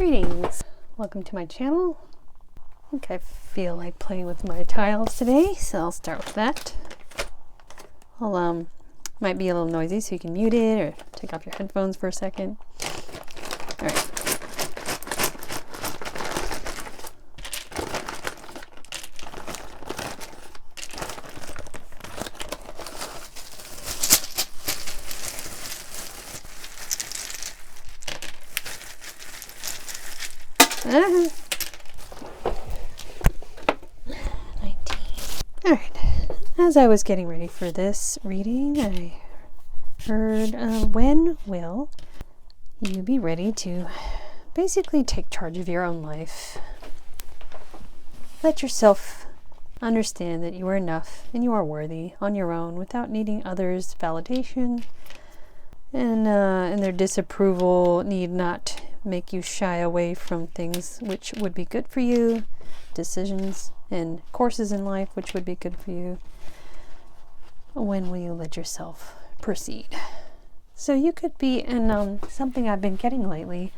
Greetings, welcome to my channel. I think I feel like playing with my tiles today, so I'll start with that. I'll might be a little noisy, so you can mute it or take off your headphones for a second. All right. Alright, as I was getting ready for this reading, I heard, when will you be ready to basically take charge of your own life? Let yourself understand that you are enough and you are worthy on your own without needing others' validation, and their disapproval need not make you shy away from things which would be good for you, decisions and courses in life which would be good for you. When will you let yourself proceed? So you could be in something I've been getting lately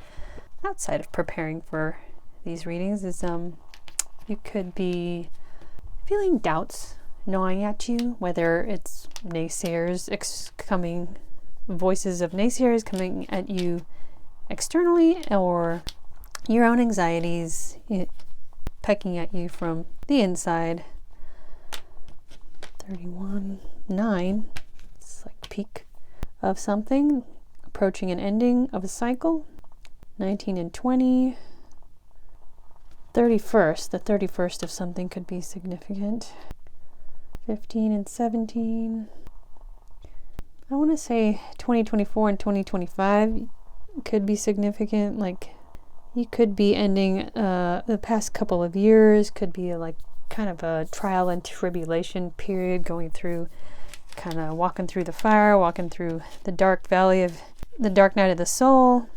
outside of preparing for these readings is you could be feeling doubts gnawing at you, whether it's voices of naysayers coming at you externally, or your own anxieties pecking at you from the inside. 31:9, it's like peak of something, approaching an ending of a cycle. 19 and 20. 31st, the 31st of something could be significant. 15 and 17. I want to say 2024 and 2025 could be significant. Like you could be ending the past couple of years, could be like kind of a trial and tribulation period, going through, kind of walking through the fire, walking through the dark valley of the dark night of the soul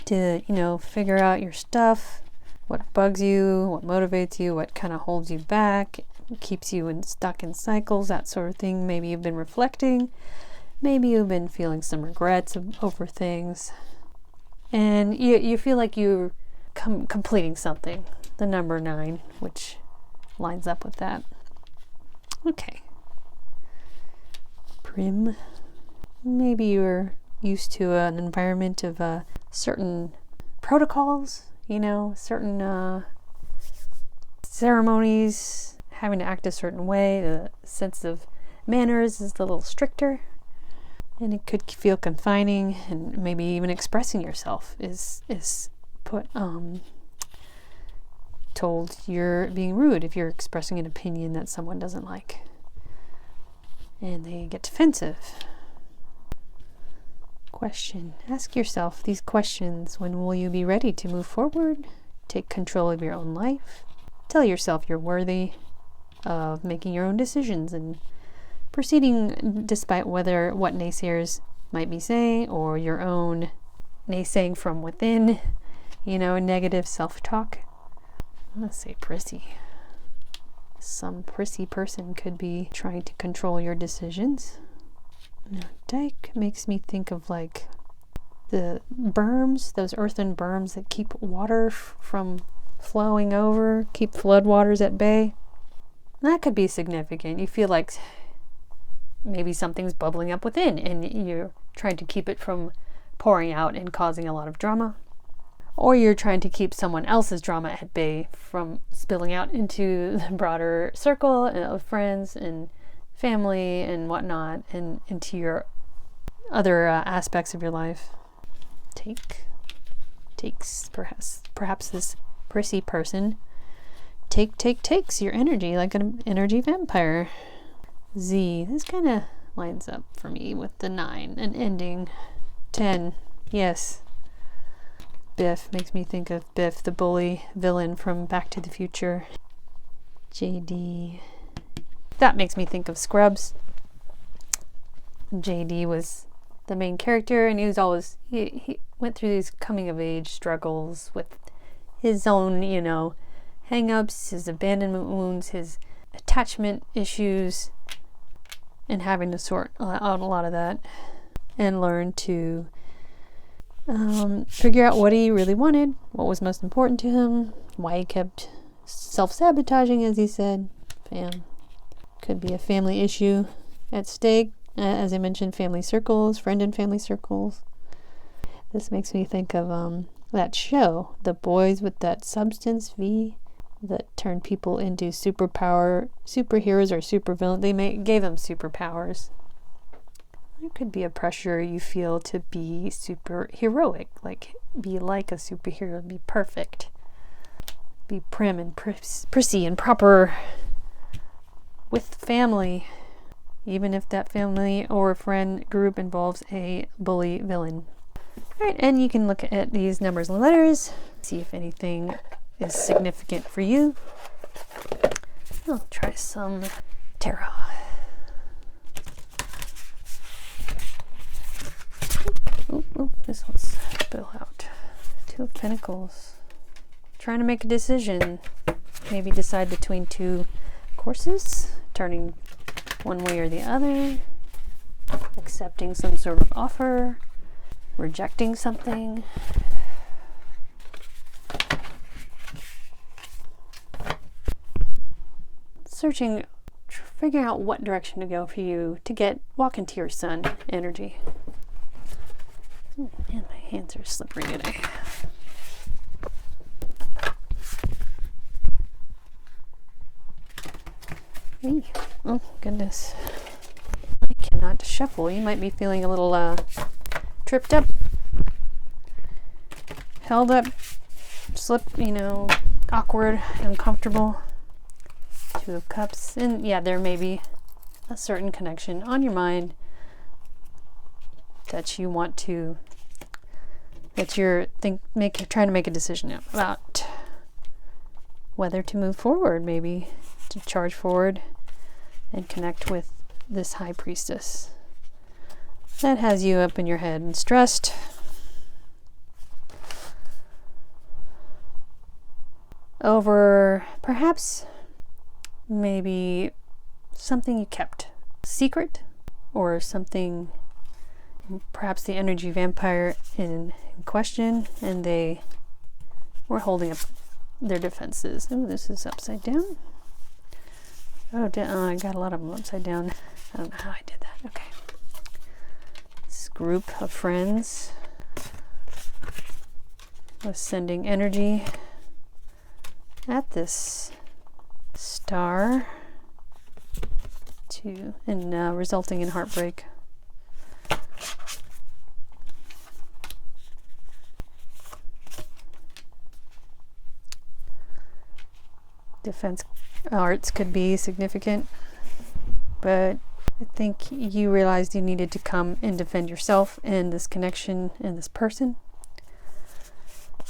to, figure out your stuff, what bugs you, what motivates you, what kind of holds you back, keeps you stuck in cycles, that sort of thing. Maybe you've been reflecting, maybe you've been feeling some regrets over things, and you feel like you're completing something, the number 9, which lines up with that. Okay. Prim. Maybe you're used to an environment of certain protocols, certain ceremonies, having to act a certain way. The sense of manners is a little stricter, and it could feel confining, and maybe even expressing yourself is put told you're being rude if you're expressing an opinion that someone doesn't like, and they get defensive. Question. Ask yourself these questions. When will you be ready to move forward? Take control of your own life. Tell yourself you're worthy of making your own decisions and proceeding despite what naysayers might be saying, or your own naysaying from within, negative self-talk. I'm gonna say prissy. Some prissy person could be trying to control your decisions. Now, dike makes me think of like the berms, those earthen berms that keep water from flowing over, keep floodwaters at bay. That could be significant. You feel like maybe something's bubbling up within and you're trying to keep it from pouring out and causing a lot of drama. Or you're trying to keep someone else's drama at bay from spilling out into the broader circle of friends and family and whatnot, and into your other aspects of your life. Takes perhaps this prissy person takes your energy like an energy vampire. Z, this kind of lines up for me with the 9 and ending. 10, yes. Biff makes me think of Biff, the bully villain from Back to the Future. JD, that makes me think of Scrubs. JD was the main character, and he went through these coming of age struggles with his own, hang-ups, his abandonment wounds, his attachment issues, and having to sort out a lot of that and learn to Figure out what he really wanted, what was most important to him, why he kept self-sabotaging, as he said. Could be a family issue at stake. As I mentioned, family circles, friend and family circles. This makes me think of that show, The Boys with That Substance V, that turned people into superheroes or supervillains. They gave them superpowers. There could be a pressure you feel to be super heroic, like be like a superhero, be perfect, be prim and prissy and proper with family, even if that family or friend group involves a bully villain. All right, and you can look at these numbers and letters, see if anything is significant for you. I'll try some tarot. This one's spill out. Two of Pentacles. Trying to make a decision. Maybe decide between two courses, turning one way or the other, accepting some sort of offer, rejecting something. Searching, figuring out what direction to go for you to walk into your sun energy. Man, my hands are slippery today. Oh, goodness. I cannot shuffle. You might be feeling a little tripped up, held up, awkward, uncomfortable. Two of Cups. And yeah, there may be a certain connection on your mind that you want to, that you're trying to make a decision about whether to move forward, maybe to charge forward and connect with this High Priestess. That has you up in your head and stressed. Over perhaps maybe something you kept secret, or something, perhaps the energy vampire in question, and they were holding up their defenses. Oh, this is upside down. Oh, I got a lot of them upside down. I don't know how I did that. Okay. This group of friends was sending energy at this star and resulting in heartbreak. Defense arts could be significant, but I think you realized you needed to come and defend yourself and this connection and this person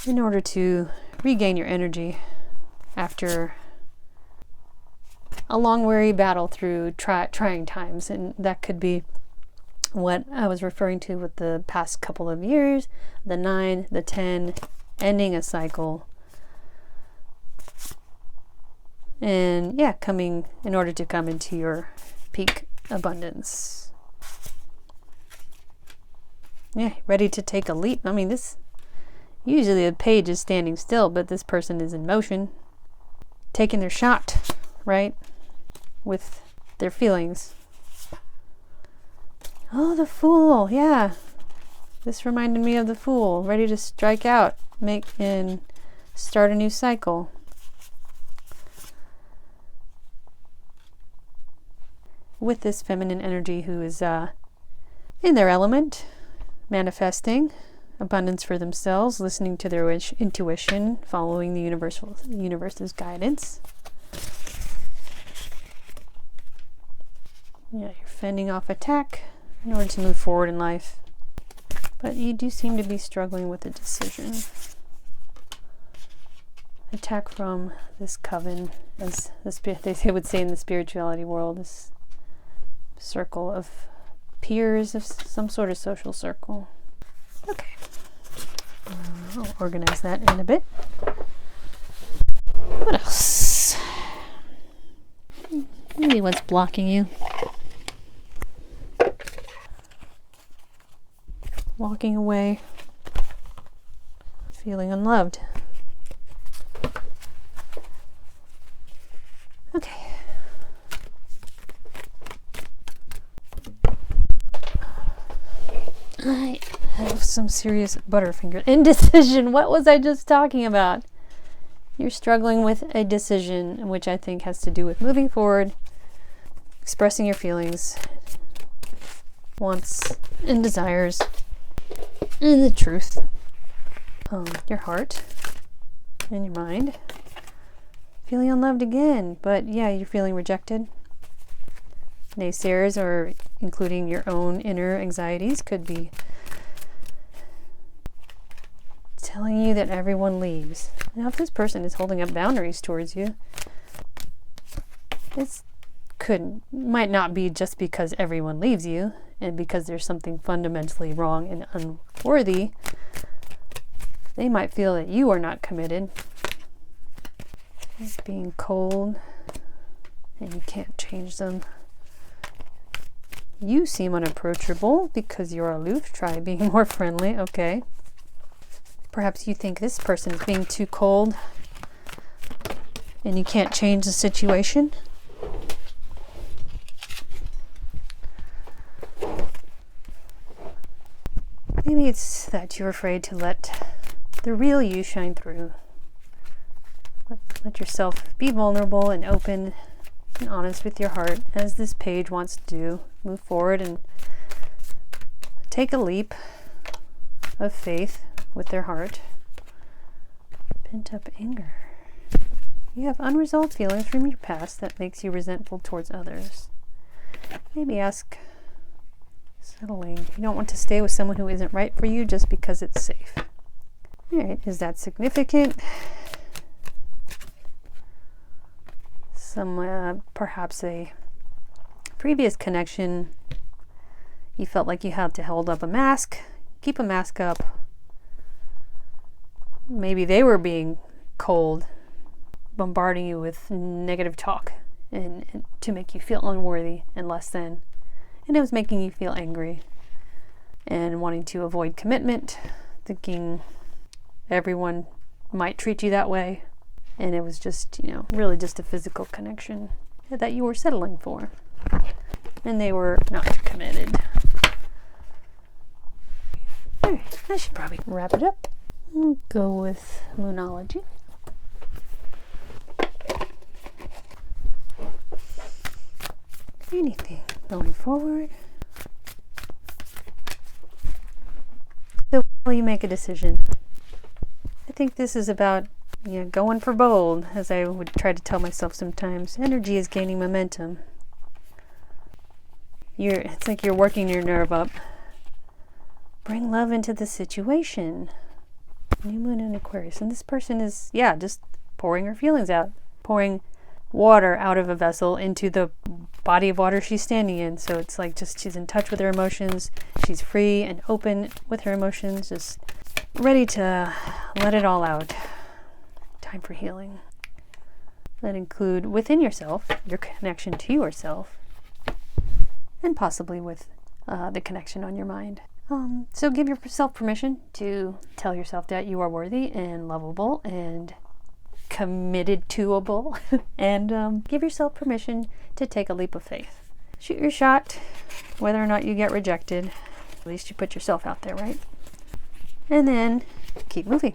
in order to regain your energy after a long, weary battle through trying times. And that could be what I was referring to with the past couple of years, the 9, the 10, ending a cycle. And yeah, in order to come into your peak abundance. Yeah, ready to take a leap. I mean, usually the page is standing still, but this person is in motion, taking their shot, right? With their feelings. Oh, the Fool. Yeah. This reminded me of the Fool, ready to strike out, and start a new cycle. With this feminine energy who is in their element, manifesting abundance for themselves, listening to their intuition, following the universe's guidance. Yeah, you're fending off attack in order to move forward in life. But you do seem to be struggling with a decision. Attack from this coven, as they would say in the spirituality world, this circle of peers, of some sort of social circle. Okay. I'll organize that in a bit. What else? Maybe what's blocking you? Walking away. feeling unloved. Okay. I have some serious butterfinger. Indecision. What was I just talking about? You're struggling with a decision, which I think has to do with moving forward, expressing your feelings, wants, and desires, and the truth. Your heart and your mind. Feeling unloved again, but yeah, you're feeling rejected. Naysayers, or including your own inner anxieties, could be telling you that everyone leaves. Now, if this person is holding up boundaries towards you, might not be just because everyone leaves you and because there's something fundamentally wrong and unworthy. They might feel that you are not committed. It's being cold and you can't change them. You seem unapproachable because you're aloof. Try being more friendly. Okay. Perhaps you think this person is being too cold and you can't change the situation. Maybe it's that you're afraid to let the real you shine through. Let yourself be vulnerable and open and honest with your heart, as this page wants to do. Move forward and take a leap of faith with their heart. Pent up anger. You have unresolved feelings from your past that makes you resentful towards others. Maybe ask settling. You don't want to stay with someone who isn't right for you just because it's safe. All right, is that significant? Perhaps a previous connection, you felt like you had to hold up a mask, keep a mask up. Maybe they were being cold, bombarding you with negative talk and to make you feel unworthy and less than. And it was making you feel angry and wanting to avoid commitment, thinking everyone might treat you that way. And it was just, really just a physical connection that you were settling for. And they were not committed. All right, I should probably wrap it up. We'll go with Moonology. Anything going forward. So will you make a decision? I think this is about going for bold, as I would try to tell myself sometimes. Energy is gaining momentum. It's like you're working your nerve up. Bring love into the situation. New moon in Aquarius. And this person is, just pouring her feelings out. Pouring water out of a vessel into the body of water she's standing in. So it's like she's in touch with her emotions. She's free and open with her emotions. Just ready to let it all out. Time for healing. That include within yourself, your connection to yourself, and possibly with the connection on your mind. So give yourself permission to tell yourself that you are worthy and lovable and committed toable, and give yourself permission to take a leap of faith. Shoot your shot, whether or not you get rejected. At least you put yourself out there, right? And then keep moving.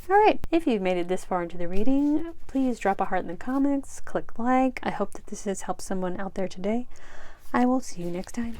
All right, if you've made it this far into the reading, please drop a heart in the comments, click like. I hope that this has helped someone out there today. I will see you next time.